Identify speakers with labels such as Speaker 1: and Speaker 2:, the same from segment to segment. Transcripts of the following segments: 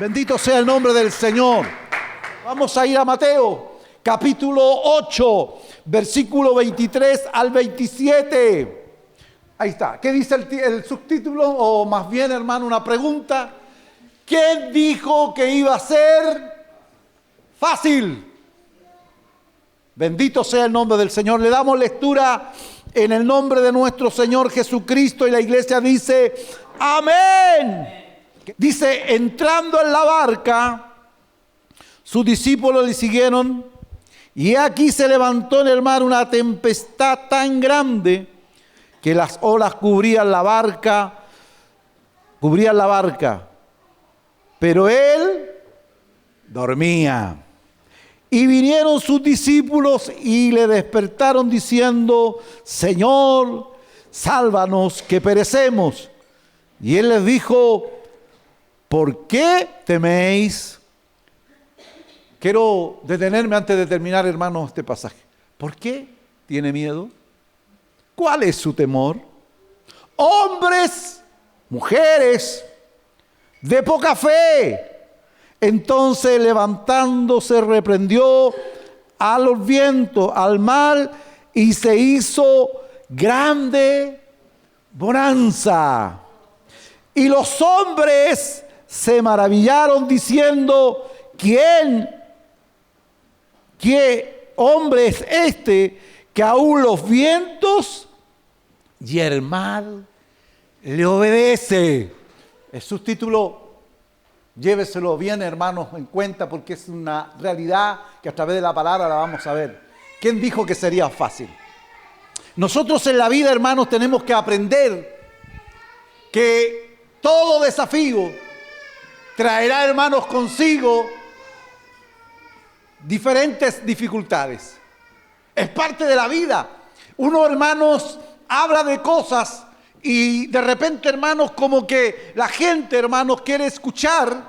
Speaker 1: Bendito sea el nombre del Señor. Vamos a ir a Mateo, capítulo 8, versículo 23 al 27. Ahí está. ¿Qué dice el subtítulo? O más bien, hermano, una pregunta. ¿Quién dijo que iba a ser fácil? Bendito sea el nombre del Señor. Le damos lectura en el nombre de nuestro Señor Jesucristo y la iglesia dice, amén. Dice, entrando en la barca, sus discípulos le siguieron y aquí se levantó en el mar una tempestad tan grande que las olas cubrían la barca, pero él dormía. Y vinieron sus discípulos y le despertaron diciendo, Señor, sálvanos que perecemos. Y él les dijo, ¿por qué teméis? Quiero detenerme antes de terminar, hermanos, este pasaje. ¿Por qué tiene miedo? ¿Cuál es su temor? Hombres, mujeres, de poca fe. Entonces levantándose reprendió a los vientos, al mar, y se hizo grande bonanza. Y los hombres se maravillaron diciendo, ¿qué hombre es este que aún los vientos y el mar le obedece? El subtítulo, lléveselo bien, hermanos, en cuenta, porque es una realidad que a través de la palabra la vamos a ver. ¿Quién dijo que sería fácil? Nosotros en la vida, hermanos, tenemos que aprender que todo desafío traerá, hermanos, consigo diferentes dificultades. Es parte de la vida. Uno, hermanos, habla de cosas y de repente, hermanos, como que la gente, hermanos, quiere escuchar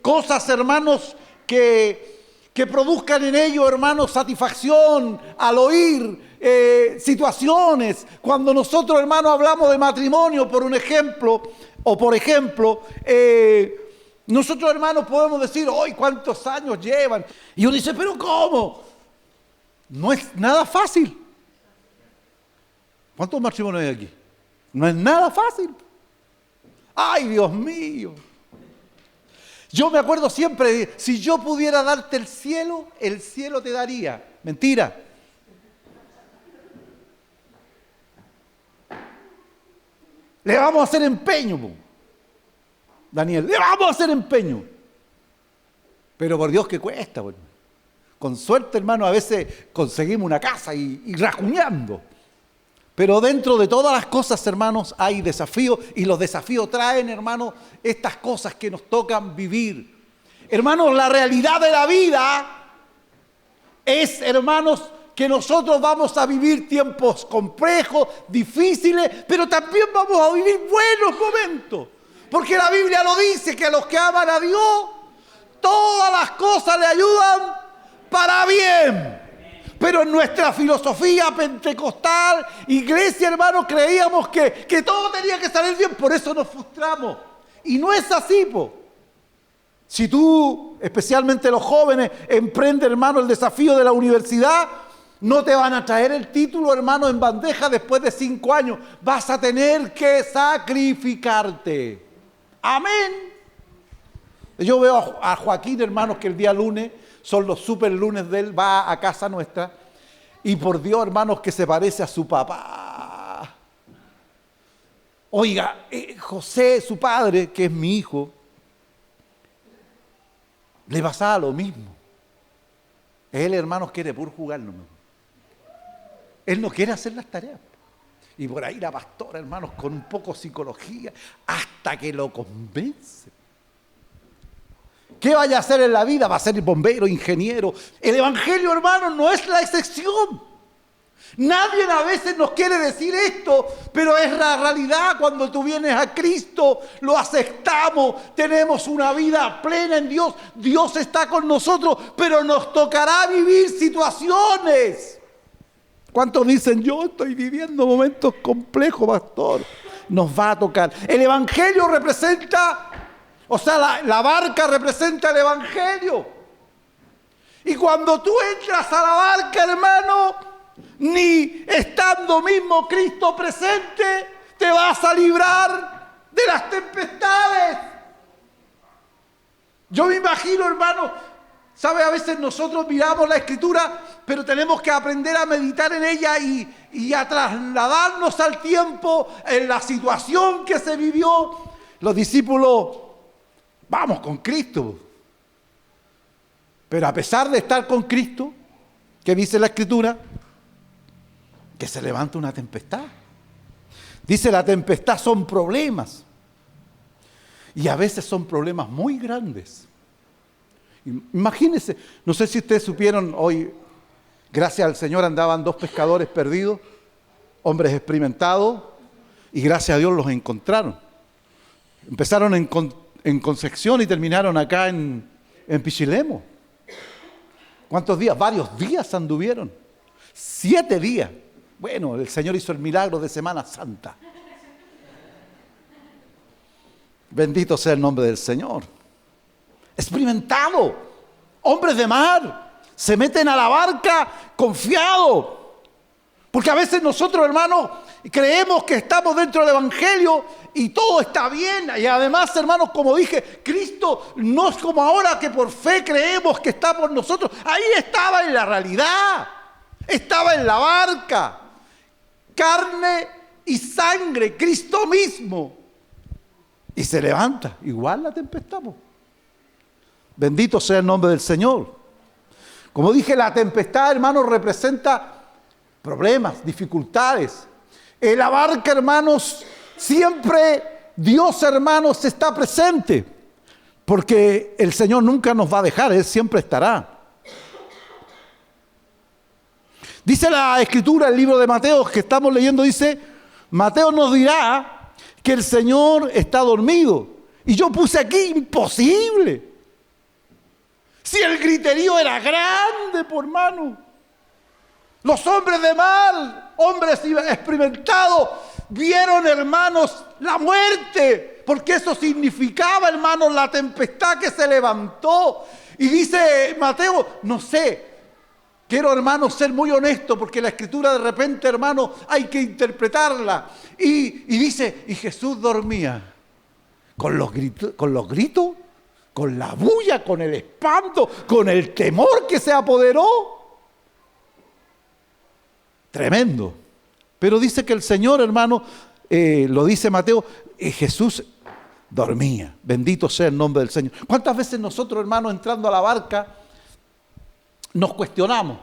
Speaker 1: cosas, hermanos, que produzcan en ellos, hermanos, satisfacción al oír situaciones. Cuando nosotros, hermanos, hablamos de matrimonio, por ejemplo, nosotros, hermanos, podemos decir, hoy ¿cuántos años llevan? Y uno dice, ¿pero cómo? No es nada fácil. ¿Cuántos matrimonios hay aquí? No es nada fácil. ¡Ay, Dios mío! Yo me acuerdo siempre, si yo pudiera darte el cielo te daría. Mentira. Le vamos a hacer empeño, Daniel, le vamos a hacer empeño. Pero por Dios que cuesta, con suerte, hermano, a veces conseguimos una casa y rajuñando. Pero dentro de todas las cosas, hermanos, hay desafíos y los desafíos traen, hermanos, estas cosas que nos tocan vivir. Hermanos, la realidad de la vida es, hermanos, que nosotros vamos a vivir tiempos complejos, difíciles, pero también vamos a vivir buenos momentos. Porque la Biblia lo dice, que a los que aman a Dios, todas las cosas le ayudan para bien. Pero en nuestra filosofía pentecostal, iglesia, hermanos, creíamos que todo tenía que salir bien, por eso nos frustramos. Y no es así, Si tú, especialmente los jóvenes, emprendes, hermano, el desafío de la universidad, no te van a traer el título, hermano, en bandeja después de 5 años. Vas a tener que sacrificarte. Amén. Yo veo a Joaquín, hermanos, que el día lunes, son los super lunes de él, va a casa nuestra, y por Dios, hermanos, que se parece a su papá. Oiga, José, su padre, que es mi hijo, le pasaba lo mismo. Él, hermanos, quiere puro jugar nomás. Él no quiere hacer las tareas. Y por ahí la pastora, hermanos, con un poco de psicología, hasta que lo convence. ¿Qué vaya a hacer en la vida? Va a ser bombero, ingeniero. El evangelio, hermanos, no es la excepción. Nadie a veces nos quiere decir esto, pero es la realidad. Cuando tú vienes a Cristo, lo aceptamos, tenemos una vida plena en Dios. Dios está con nosotros, pero nos tocará vivir situaciones. ¿Cuántos dicen, yo estoy viviendo momentos complejos, pastor? Nos va a tocar. El evangelio representa O sea, la barca representa el Evangelio. Y cuando tú entras a la barca, hermano, ni estando mismo Cristo presente, te vas a librar de las tempestades. Yo me imagino, hermano, ¿sabe? A veces nosotros miramos la Escritura, pero tenemos que aprender a meditar en ella y a trasladarnos al tiempo, en la situación que se vivió. Los discípulos, vamos con Cristo. Pero a pesar de estar con Cristo, ¿qué dice la Escritura? Que se levanta una tempestad. Dice, la tempestad son problemas. Y a veces son problemas muy grandes. Imagínense, no sé si ustedes supieron, hoy, gracias al Señor, andaban 2 pescadores perdidos, hombres experimentados, y gracias a Dios los encontraron. Empezaron en Concepción y terminaron acá en Pichilemu. ¿Cuántos días? Varios días anduvieron. 7 días. Bueno, el Señor hizo el milagro de Semana Santa. Bendito sea el nombre del Señor. Experimentado. Hombres de mar. Se meten a la barca confiados. Porque a veces nosotros, hermanos, creemos que estamos dentro del Evangelio y todo está bien. Y además, hermanos, como dije, Cristo no es como ahora que por fe creemos que está por nosotros. Ahí estaba en la realidad. Estaba en la barca. Carne y sangre, Cristo mismo. Y se levanta, igual la tempestad. Bendito sea el nombre del Señor. Como dije, la tempestad, hermanos, representa problemas, dificultades. En la barca, hermanos, siempre Dios, hermanos, está presente. Porque el Señor nunca nos va a dejar, Él siempre estará. Dice la Escritura, el libro de Mateo que estamos leyendo, dice, Mateo nos dirá que el Señor está dormido. Y yo puse aquí, imposible. Si el griterío era grande, por hermano. Los hombres de mar, hombres experimentados, vieron, hermanos, la muerte. Porque eso significaba, hermanos, la tempestad que se levantó. Y dice Mateo, no sé. Quiero, hermanos, ser muy honesto porque la Escritura de repente, hermanos, hay que interpretarla. Y dice, y Jesús dormía con los gritos, con la bulla, con el espanto, con el temor que se apoderó. Tremendo. Pero dice que el Señor, hermano, lo dice Mateo, Jesús dormía. Bendito sea el nombre del Señor. ¿Cuántas veces nosotros, hermanos, entrando a la barca, nos cuestionamos?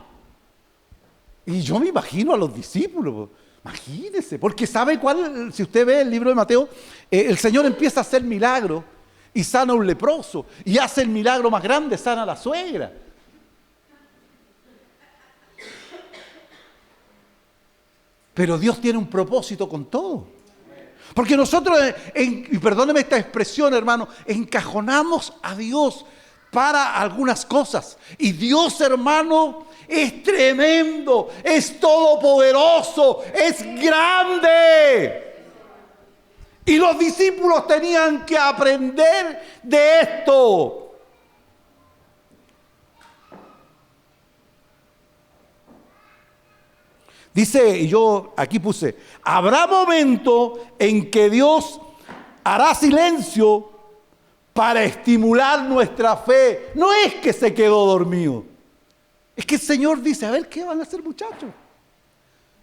Speaker 1: Y yo me imagino a los discípulos, imagínense, porque ¿sabe cuál? Si usted ve el libro de Mateo, el Señor empieza a hacer milagros y sana a un leproso, y hace el milagro más grande, sana a la suegra. Pero Dios tiene un propósito con todo. Porque nosotros, y perdóneme esta expresión, hermano, encajonamos a Dios para algunas cosas. Y Dios, hermano, es tremendo, es todopoderoso, es grande. Y los discípulos tenían que aprender de esto. Dice, y yo aquí puse, habrá momento en que Dios hará silencio para estimular nuestra fe. No es que se quedó dormido. Es que el Señor dice, a ver, ¿qué van a hacer, muchachos?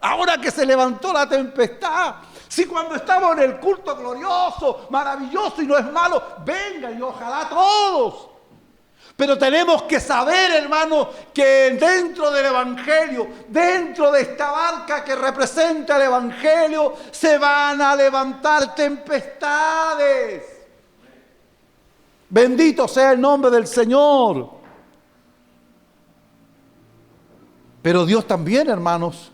Speaker 1: Ahora que se levantó la tempestad, si cuando estamos en el culto glorioso, maravilloso y no es malo, vengan y ojalá todos. Pero tenemos que saber, hermano, que dentro del Evangelio, dentro de esta barca que representa el Evangelio, se van a levantar tempestades. Bendito sea el nombre del Señor. Pero Dios también, hermanos,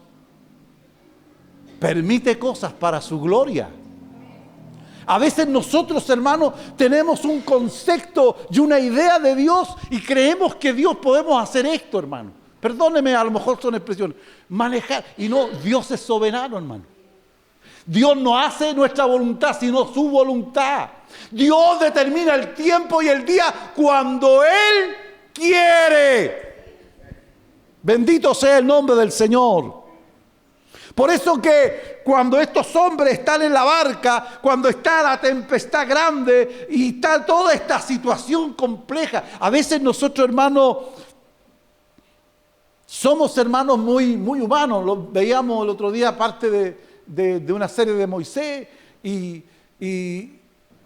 Speaker 1: permite cosas para su gloria. A veces nosotros, hermanos, tenemos un concepto y una idea de Dios y creemos que Dios podemos hacer esto, hermano. Perdóneme, a lo mejor son expresiones. Manejar. Y no, Dios es soberano, hermano. Dios no hace nuestra voluntad, sino su voluntad. Dios determina el tiempo y el día cuando Él quiere. Bendito sea el nombre del Señor. Por eso que cuando estos hombres están en la barca, cuando está la tempestad grande y está toda esta situación compleja, a veces nosotros, hermanos, somos hermanos muy humanos. Lo veíamos el otro día parte de una serie de Moisés y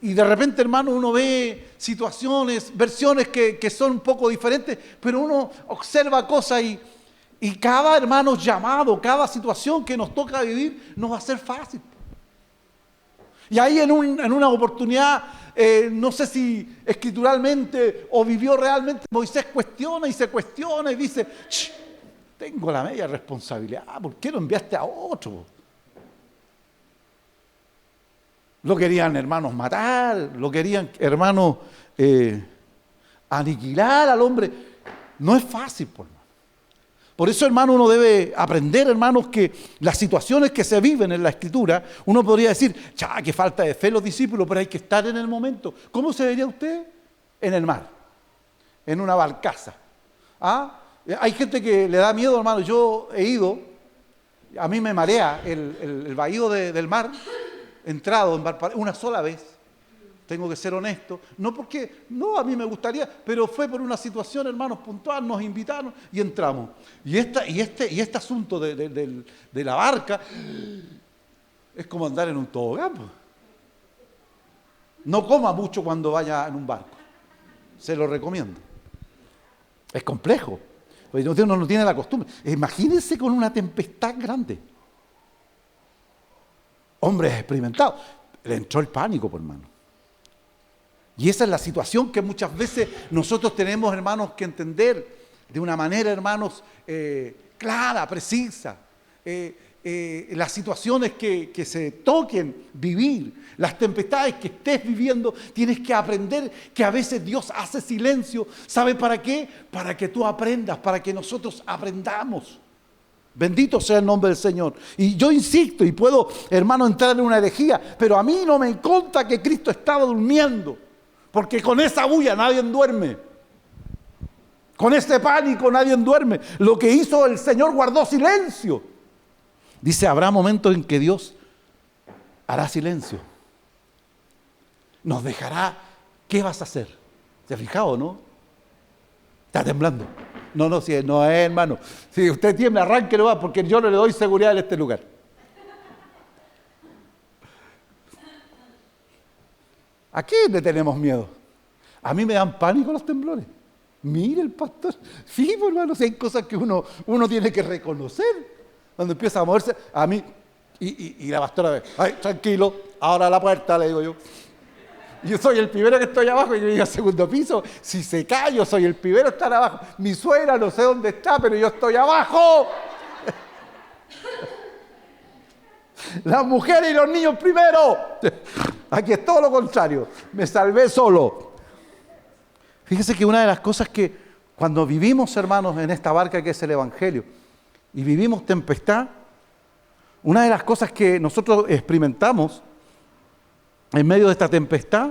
Speaker 1: de repente, hermano, uno ve situaciones, versiones que son un poco diferentes, pero uno observa cosas y cada hermano llamado, cada situación que nos toca vivir, nos va a ser fácil. Y ahí en una oportunidad, no sé si escrituralmente o vivió realmente, Moisés cuestiona y dice, tengo la media responsabilidad, ¿por qué no enviaste a otro? Lo querían, hermanos, matar, lo querían, hermanos, aniquilar al hombre. No es fácil, por hermano. Por eso, hermano, uno debe aprender, hermanos, que las situaciones que se viven en la Escritura, uno podría decir, qué falta de fe los discípulos, pero hay que estar en el momento. ¿Cómo se vería usted? En el mar, en una barcaza. Hay gente que le da miedo, hermano. Yo he ido, a mí me marea el bahío del mar, he entrado en Valparaíso una sola vez. Tengo que ser honesto, no, a mí me gustaría, pero fue por una situación, hermanos, puntual, nos invitaron y entramos. Y este asunto de la barca es como andar en un tobogán. No coma mucho cuando vaya en un barco, se lo recomiendo. Es complejo, porque uno no tiene la costumbre. Imagínense con una tempestad grande. Hombres experimentados, le entró el pánico, por hermano. Y esa es la situación que muchas veces nosotros tenemos, hermanos, que entender de una manera, hermanos, clara, precisa. Las situaciones que se toquen vivir, las tempestades que estés viviendo, tienes que aprender que a veces Dios hace silencio. ¿Sabe para qué? Para que tú aprendas, para que nosotros aprendamos. Bendito sea el nombre del Señor. Y yo insisto, y puedo, hermano, entrar en una herejía, pero a mí no me consta que Cristo estaba durmiendo. Porque con esa bulla nadie duerme. Con ese pánico nadie duerme. Lo que hizo el Señor, guardó silencio. Dice, habrá momentos en que Dios hará silencio. Nos dejará. ¿Qué vas a hacer? ¿Se ha fijado, no? Está temblando. No, si no es, hermano. Si usted tiembla, arránquelo va, porque yo no le doy seguridad en este lugar. ¿A qué le tenemos miedo? A mí me dan pánico los temblores. Mire el pastor. Sí, pues, hermano, si hay cosas que uno tiene que reconocer. Cuando empieza a moverse, a mí, y la pastora ve, ay, tranquilo, ahora a la puerta, le digo yo. Yo soy el primero que estoy abajo y yo llego al segundo piso. Si se cae, yo soy el primero que está abajo. Mi suegra no sé dónde está, pero yo estoy abajo. Las mujeres y los niños primero. Aquí es todo lo contrario. Me salvé solo. Fíjese que una de las cosas que cuando vivimos, hermanos, en esta barca que es el Evangelio, y vivimos tempestad, una de las cosas que nosotros experimentamos en medio de esta tempestad,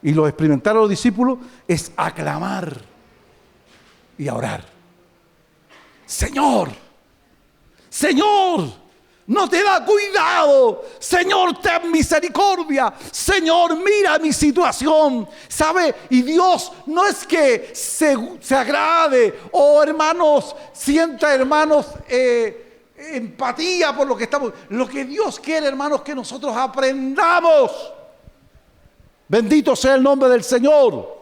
Speaker 1: y lo experimentaron los discípulos, es aclamar y a orar. Señor, Señor, no te da cuidado. Señor, ten misericordia. Señor, mira mi situación. ¿Sabe? Y Dios no es que se agrade o, hermanos, sienta, hermanos, empatía por lo que estamos. Lo que Dios quiere, hermanos, que nosotros aprendamos. Bendito sea el nombre del Señor.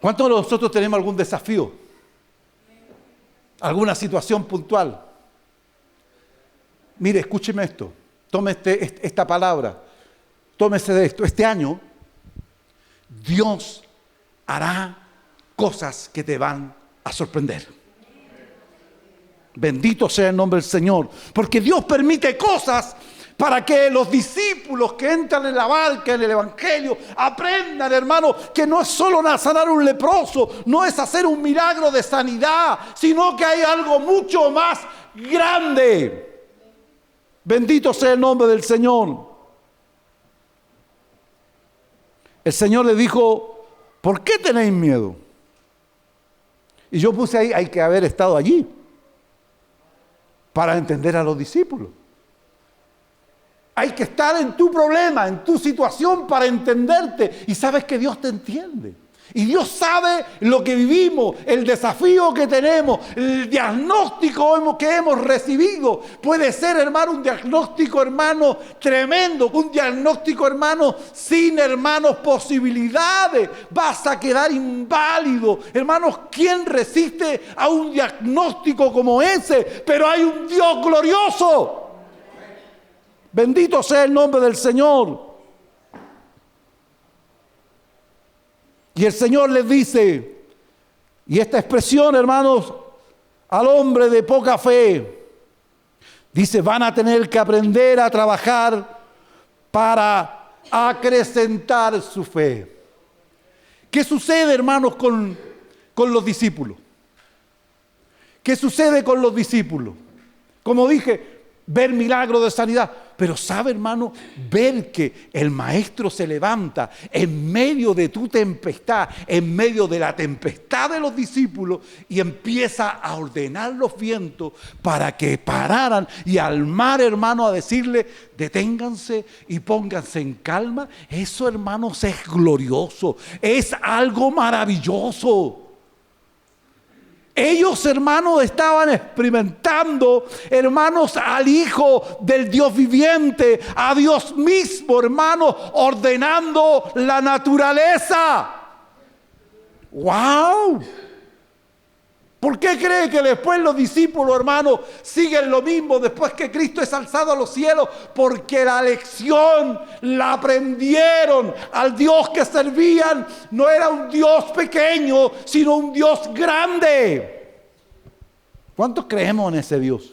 Speaker 1: ¿Cuántos de nosotros tenemos algún desafío? ¿Alguna situación puntual? Mire, escúcheme esto. Tome esta palabra. Tómese de esto. Este año, Dios hará cosas que te van a sorprender. Bendito sea el nombre del Señor. Porque Dios permite cosas para que los discípulos que entran en la barca, en el Evangelio, aprendan, hermano, que no es solo sanar un leproso, no es hacer un milagro de sanidad, sino que hay algo mucho más grande. Bendito sea el nombre del Señor. El Señor le dijo, ¿por qué tenéis miedo? Y yo puse ahí, hay que haber estado allí para entender a los discípulos. Hay que estar en tu problema, en tu situación para entenderte. Y sabes que Dios te entiende. Y Dios sabe lo que vivimos, el desafío que tenemos, el diagnóstico que hemos recibido. Puede ser, hermano, un diagnóstico, hermano, tremendo. Un diagnóstico, hermano, sin, hermanos, posibilidades. Vas a quedar inválido. Hermanos, ¿quién resiste a un diagnóstico como ese? Pero hay un Dios glorioso. Bendito sea el nombre del Señor. Y el Señor les dice, y esta expresión, hermanos, al hombre de poca fe, dice, van a tener que aprender a trabajar para acrecentar su fe. ¿Qué sucede, hermanos, con los discípulos? ¿Qué sucede con los discípulos? Como dije, ver milagros de sanidad. Pero sabe, hermano, ver que el maestro se levanta en medio de tu tempestad, en medio de la tempestad de los discípulos, y empieza a ordenar los vientos para que pararan, y al mar, hermano, a decirle, deténganse y pónganse en calma. Eso, hermanos, es glorioso, es algo maravilloso. Ellos, hermanos, estaban experimentando, hermanos, al Hijo del Dios viviente, a Dios mismo, hermanos, ordenando la naturaleza. ¡Wow! ¿Por qué cree que después los discípulos, hermanos, siguen lo mismo después que Cristo es alzado a los cielos? Porque la lección la aprendieron. Al Dios que servían no era un Dios pequeño, sino un Dios grande. ¿Cuántos creemos en ese Dios?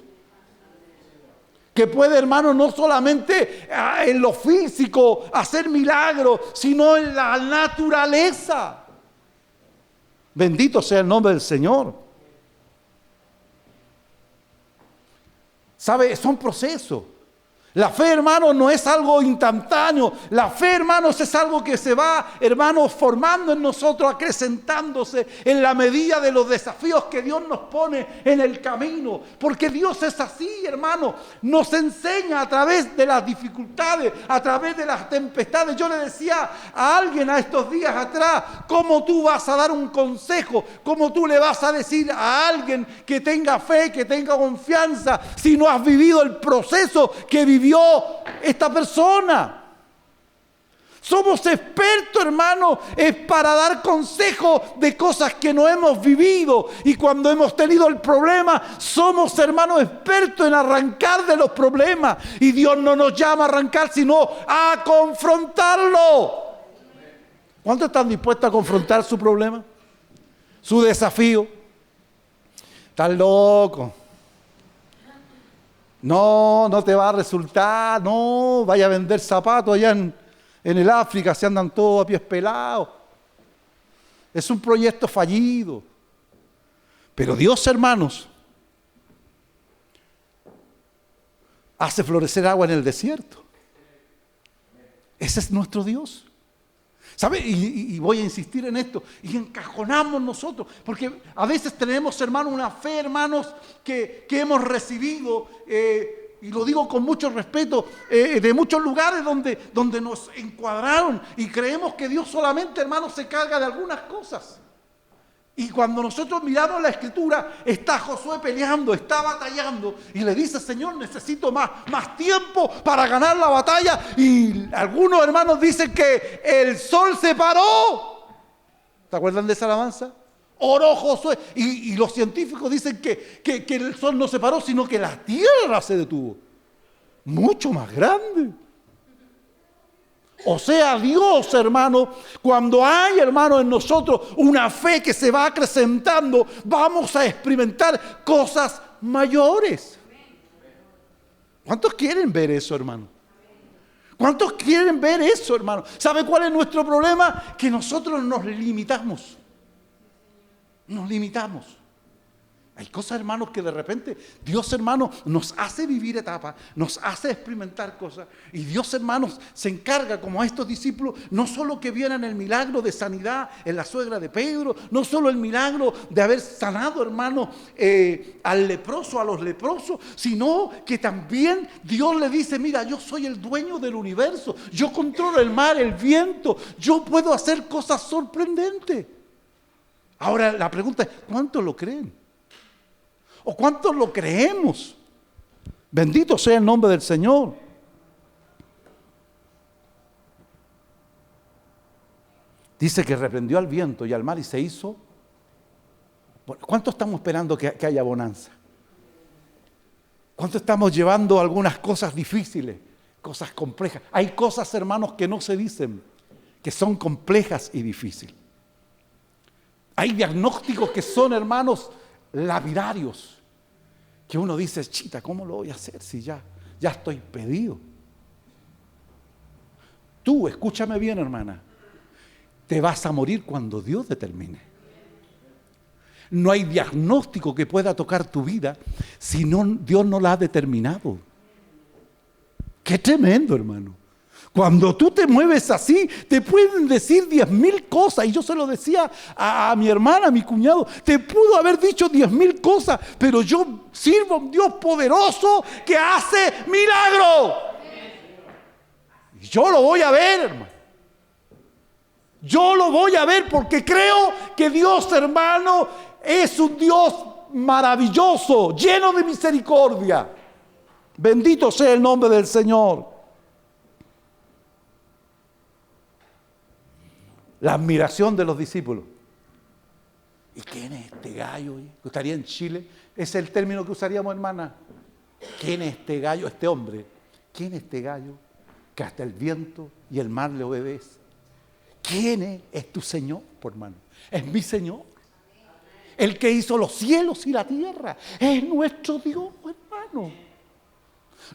Speaker 1: Que puede, hermano, no solamente en lo físico hacer milagros, sino en la naturaleza. Bendito sea el nombre del Señor. ¿Sabe? Son procesos. La fe, hermanos, no es algo instantáneo. La fe, hermanos, es algo que se va, hermanos, formando en nosotros, acrecentándose en la medida de los desafíos que Dios nos pone en el camino. Porque Dios es así, hermanos. Nos enseña a través de las dificultades, a través de las tempestades. Yo le decía a alguien a estos días atrás, ¿cómo tú vas a dar un consejo? ¿Cómo tú le vas a decir a alguien que tenga fe, que tenga confianza, si no has vivido el proceso que vivió esta persona? Somos expertos, hermano, es para dar consejos de cosas que no hemos vivido, y cuando hemos tenido el problema somos, hermanos, expertos en arrancar de los problemas, y Dios no nos llama a arrancar sino a confrontarlo. ¿Cuántos están dispuestos a confrontar su problema, su desafío? Están locos. No te va a resultar, no, vaya a vender zapatos allá en el África, se andan todos a pies pelados. Es un proyecto fallido. Pero Dios, hermanos, hace florecer agua en el desierto. Ese es nuestro Dios. ¿Sabe? Y voy a insistir en esto. Y encajonamos nosotros. Porque a veces tenemos, hermanos, una fe, hermanos, que hemos recibido, y lo digo con mucho respeto, de muchos lugares donde nos encuadraron. Y creemos que Dios solamente, hermanos, se carga de algunas cosas. Y cuando nosotros miramos la Escritura, está Josué peleando, está batallando, y le dice, Señor, necesito más tiempo para ganar la batalla. Y algunos hermanos dicen que el sol se paró. ¿Se acuerdan de esa alabanza? Oró Josué. Y los científicos dicen que el sol no se paró, sino que la tierra se detuvo. Mucho más grande. O sea, Dios, hermano, cuando hay, hermano, en nosotros una fe que se va acrecentando, vamos a experimentar cosas mayores. ¿Cuántos quieren ver eso, hermano? ¿Cuántos quieren ver eso, hermano? ¿Sabe cuál es nuestro problema? Que nosotros nos limitamos. Nos limitamos. Hay cosas, hermanos, que de repente Dios, hermanos, nos hace vivir etapas, nos hace experimentar cosas. Y Dios, hermanos, se encarga, como a estos discípulos, no solo que vieran el milagro de sanidad en la suegra de Pedro, no solo el milagro de haber sanado, hermanos, al leproso, a los leprosos, sino que también Dios le dice, mira, yo soy el dueño del universo, yo controlo el mar, el viento, yo puedo hacer cosas sorprendentes. Ahora la pregunta es, ¿cuántos lo creen? ¿O cuántos lo creemos? Bendito sea el nombre del Señor. Dice que reprendió al viento y al mar y se hizo. ¿Cuánto estamos esperando que haya bonanza? ¿Cuánto estamos llevando algunas cosas difíciles, cosas complejas? Hay cosas, hermanos, que no se dicen, que son complejas y difíciles. Hay diagnósticos que son, hermanos, lapidarios, que uno dice, chita, ¿cómo lo voy a hacer si ya estoy pedido? Tú, escúchame bien, hermana, te vas a morir cuando Dios determine. No hay diagnóstico que pueda tocar tu vida si Dios no la ha determinado. Qué tremendo, hermano. Cuando tú te mueves así, te pueden decir 10,000 cosas. Y yo se lo decía a mi hermana, a mi cuñado. Te pudo haber dicho 10,000 cosas, pero yo sirvo a un Dios poderoso que hace milagros. Y yo lo voy a ver, hermano. Yo lo voy a ver porque creo que Dios, hermano, es un Dios maravilloso, lleno de misericordia. Bendito sea el nombre del Señor. La admiración de los discípulos. ¿Y quién es este gallo? ¿Estaría en Chile? Ese es el término que usaríamos, hermana. ¿Quién es este gallo? Este hombre. ¿Quién es este gallo que hasta el viento y el mar le obedece? ¿Quién es? Es tu Señor, por hermano. Es mi Señor. El que hizo los cielos y la tierra. Es nuestro Dios, hermano.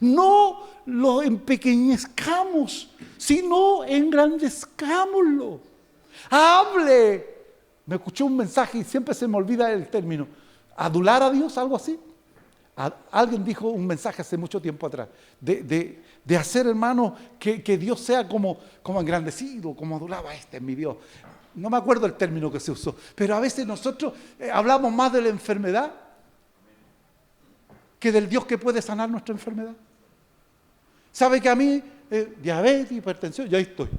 Speaker 1: No lo empequeñezcamos, sino engrandezcámoslo. Hable. Me escuché un mensaje y siempre se me olvida el término. ¿Adular a Dios? ¿Algo así? Alguien dijo un mensaje hace mucho tiempo atrás. De hacer, hermano, que Dios sea como engrandecido, como adulaba este es mi Dios. No me acuerdo el término que se usó. Pero a veces nosotros hablamos más de la enfermedad que del Dios que puede sanar nuestra enfermedad. ¿Sabe que a mí, diabetes, hipertensión, ya estoy?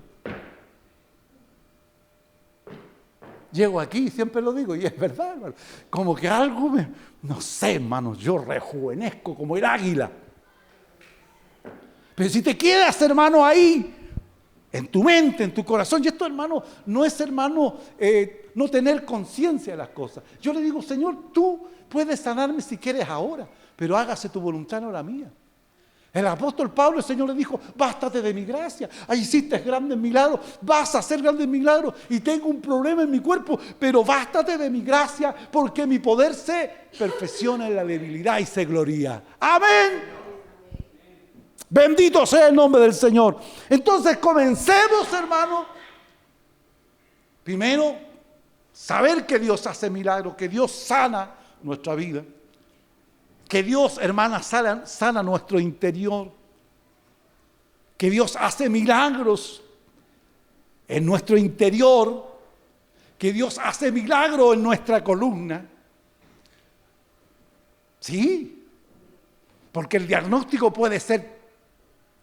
Speaker 1: Llego aquí y siempre lo digo, y es verdad, hermano. Como que algo no sé, hermano, yo rejuvenezco como el águila. Pero si te quedas, hermano, ahí, en tu mente, en tu corazón, y esto, hermano, no es, hermano, no tener conciencia de las cosas. Yo le digo, Señor, tú puedes sanarme si quieres ahora, pero hágase tu voluntad, no la mía. El apóstol Pablo, el Señor le dijo, bástate de mi gracia, ahí hiciste grandes milagros, vas a hacer grandes milagros y tengo un problema en mi cuerpo, pero bástate de mi gracia porque mi poder se perfecciona en la debilidad y se gloria. Amén. Bendito sea el nombre del Señor. Entonces comencemos, hermano. Primero, saber que Dios hace milagros, que Dios sana nuestra vida. Que Dios, hermana, sana nuestro interior. Que Dios hace milagros en nuestro interior. Que Dios hace milagros en nuestra columna. Sí, porque el diagnóstico puede ser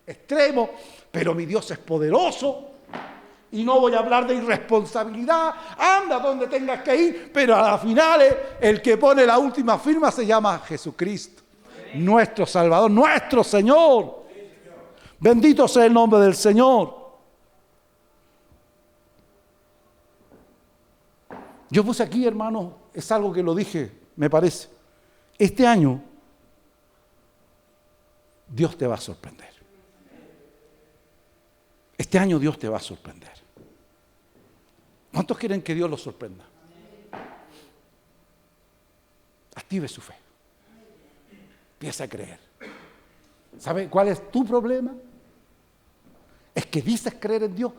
Speaker 1: extremo, pero mi Dios es poderoso. Y no voy a hablar de irresponsabilidad. Anda donde tengas que ir, pero a la final el que pone la última firma se llama Jesucristo, nuestro Salvador, nuestro Señor. Bendito sea el nombre del Señor. Yo puse aquí, hermano, es algo que lo dije, me parece. Este año Dios te va a sorprender. Este año Dios te va a sorprender. ¿Cuántos quieren que Dios los sorprenda? Active su fe. Empieza a creer. ¿Sabe cuál es tu problema? que dices creer en Dios,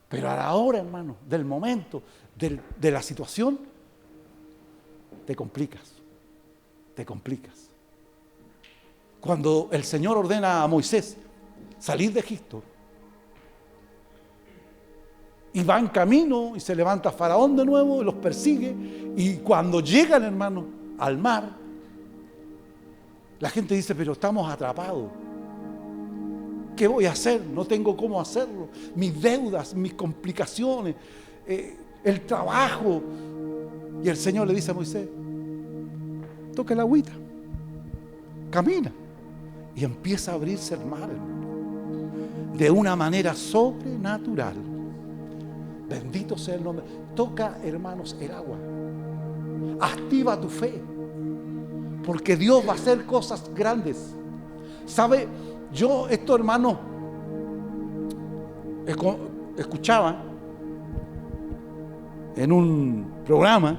Speaker 1: pero a la hora, hermano, del momento, de la situación, te complicas. Cuando el Señor ordena a Moisés salir de Egipto, y va en camino y se levanta Faraón de nuevo y los persigue, y cuando llegan, hermano, al mar, la gente dice, pero estamos atrapados. ¿Qué voy a hacer? No tengo cómo hacerlo. Mis deudas, mis complicaciones, el trabajo. Y el Señor le dice a Moisés, toca la agüita, camina. Y empieza a abrirse el mar, hermano, de una manera sobrenatural. Bendito sea el nombre. Toca, hermanos, el agua. Activa tu fe, porque Dios va a hacer cosas grandes. ¿Sabe? Yo, esto, hermano, escuchaba en un programa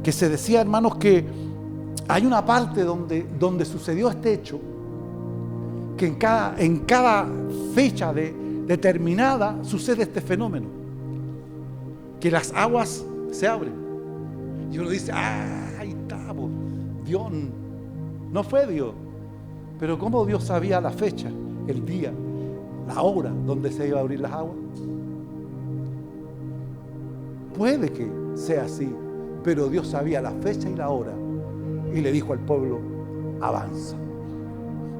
Speaker 1: que se decía, hermanos, que hay una parte donde sucedió este hecho, que en cada fecha determinada sucede este fenómeno, que las aguas se abren. Y uno dice, ahí está, Dios, no fue Dios. Pero ¿cómo Dios sabía la fecha, el día, la hora donde se iba a abrir las aguas? Puede que sea así, pero Dios sabía la fecha y la hora y le dijo al pueblo, avanza.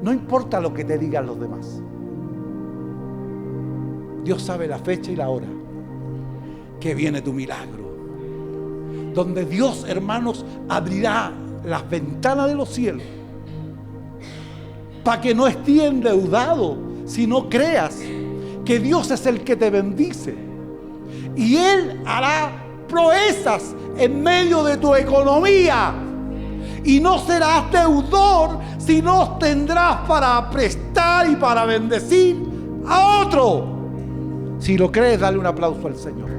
Speaker 1: No importa lo que te digan los demás. Dios sabe la fecha y la hora que viene tu milagro. Donde Dios, hermanos, abrirá las ventanas de los cielos para que no estés endeudado, sino creas que Dios es el que te bendice. Y Él hará proezas en medio de tu economía. Y no serás deudor, sino tendrás para prestar y para bendecir a otro. Si lo crees, dale un aplauso al Señor.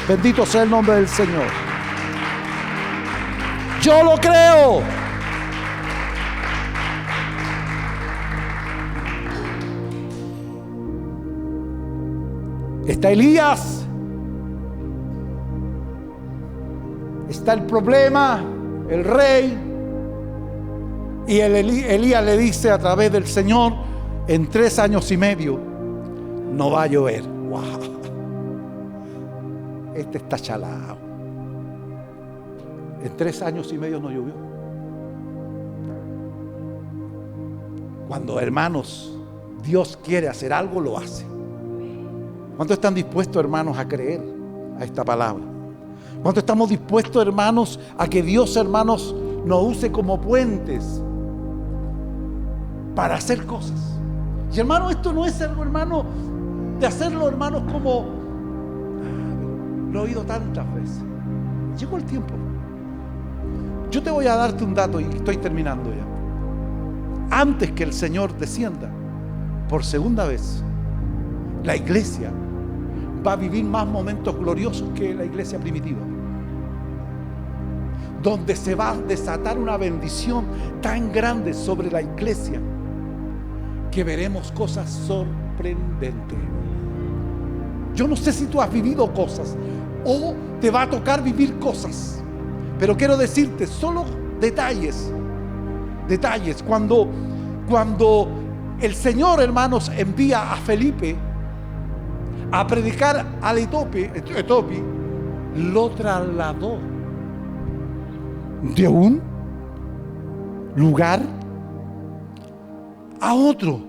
Speaker 1: Bendito sea el nombre del Señor. Yo lo creo. Está Elías, está el problema, el rey, y Elías le dice a través del Señor, en 3 años y medio no va a llover. ¡Wow! Este está chalado. En 3 años y medio no llovió. Cuando, hermanos, Dios quiere hacer algo, lo hace. ¿Cuántos están dispuestos, hermanos, a creer a esta palabra? ¿Cuántos estamos dispuestos, hermanos, a que Dios, hermanos, nos use como puentes para hacer cosas? Y, hermano, esto no es algo, hermano, de hacerlo, hermanos, como lo he oído tantas veces. Llegó el tiempo. Yo te voy a darte un dato y estoy terminando ya. Antes que el Señor descienda por segunda vez, la iglesia va a vivir más momentos gloriosos que la iglesia primitiva, donde se va a desatar una bendición tan grande sobre la iglesia que veremos cosas sorprendentes. Yo no sé si tú has vivido cosas o te va a tocar vivir cosas, pero quiero decirte solo detalles. Cuando el Señor, hermanos, envía a Felipe a predicar al etíope, lo trasladó de un lugar a otro.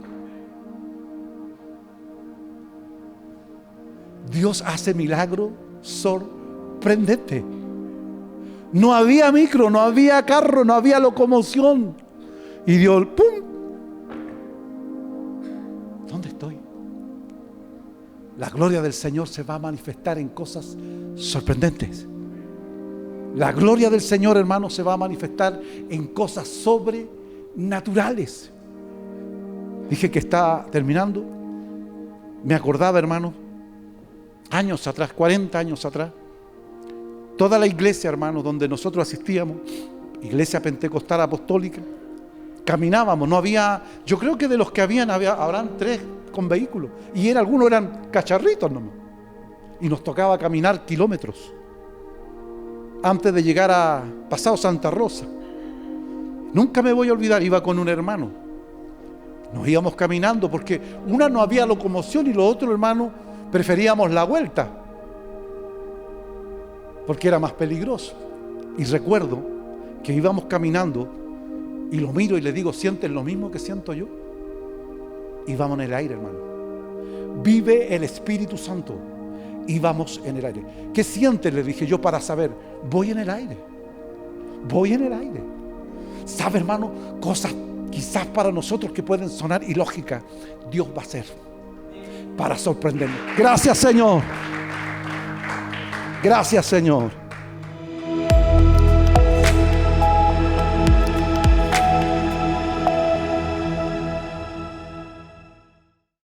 Speaker 1: Dios hace milagros sorprendentes. No había micro, no había carro, no había locomoción. Y Dios, ¡pum! ¿Dónde estoy? La gloria del Señor se va a manifestar en cosas sorprendentes. La gloria del Señor, hermano, se va a manifestar en cosas sobrenaturales. Dije que está terminando. Me acordaba, hermano, años atrás, 40 años atrás, toda la iglesia, hermano, donde nosotros asistíamos, iglesia pentecostal apostólica, caminábamos, no había, yo creo que de los que habrán 3 con vehículos. Y algunos eran cacharritos nomás. Y nos tocaba caminar kilómetros antes de llegar a Paseo Santa Rosa. Nunca me voy a olvidar, iba con un hermano. Nos íbamos caminando porque no había locomoción y los otros hermanos preferíamos la vuelta porque era más peligroso. Y recuerdo que íbamos caminando y lo miro y le digo, ¿sientes lo mismo que siento yo? Y vamos en el aire, hermano. Vive el Espíritu Santo. Y vamos en el aire. ¿Qué sientes? Le dije yo para saber. Voy en el aire. Voy en el aire. ¿Sabe, hermano? Cosas quizás para nosotros que pueden sonar ilógicas, Dios va a hacer para sorprendernos. Gracias, Señor. Gracias, Señor.